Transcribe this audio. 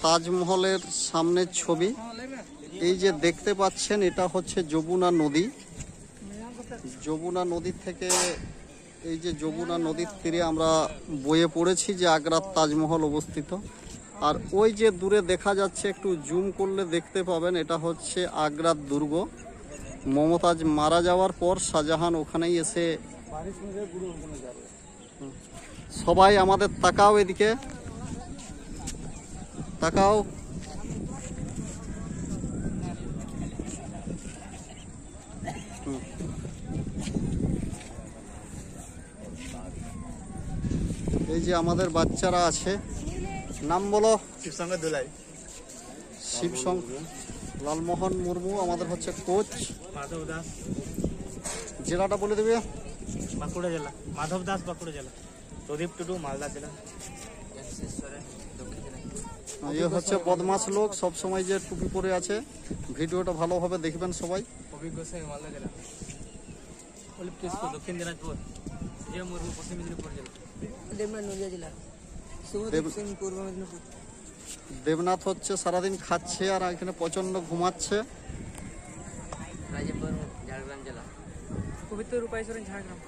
তাজমহলের সামনের ছবি। এই যে দেখতে পাচ্ছেন এটা হচ্ছে যমুনা নদী। যমুনা নদী থেকে এই যে যমুনা নদীর তীরে আমরা বয়ে পড়েছি যে আগ্রার তাজমহল অবস্থিত। আর ওই যে দূরে দেখা যাচ্ছে, একটু জুম করলে দেখতে পাবেন, এটা হচ্ছে আগ্রার দুর্গ। মমতাজ মারা যাওয়ার পর শাহজাহান ওখানেই এসে, সবাই আমাদের তাকাও, এদিকে তাকাও। এই যে আমাদের বাচ্চারা আছে, নাম বলো। শিবশঙ্কর দোলাই। শিবশঙ্কর লালমোহন মুর্মু আমাদের হচ্ছে কোচ। মাধব দাস। জেলাটা বলে দেবে। বাঁকুড়া জেলা। মাধব দাস বাঁকুড়া জেলা। প্রদীপ টুডু মালদা জেলা। এ হচ্ছে বদমাস লোক, সব সময় যে টুপি পরে আছে। ভিডিওটা ভালোভাবে দেখবেন সবাই। অভিজ্ঞ সিং মালদা জেলা। অলিপ কিসকু দক্ষিণ দিনাজপুর। বিজয় মুর্মু পশ্চিম মেদিনীপুর জেলা। দেবনাথ নদিয়া জেলা। শুভদীপ সিং পূর্ব মেদিনীপুর। দেবনাথ হচ্ছে সারাদিন খাচ্ছে আর এখানে প্রচন্ড ঘুমাচ্ছে। রাজীব বর্মন ঝাড়গ্রাম জেলা। পবিত্র রূপাইশ্বরন ঝাড়গ্রাম।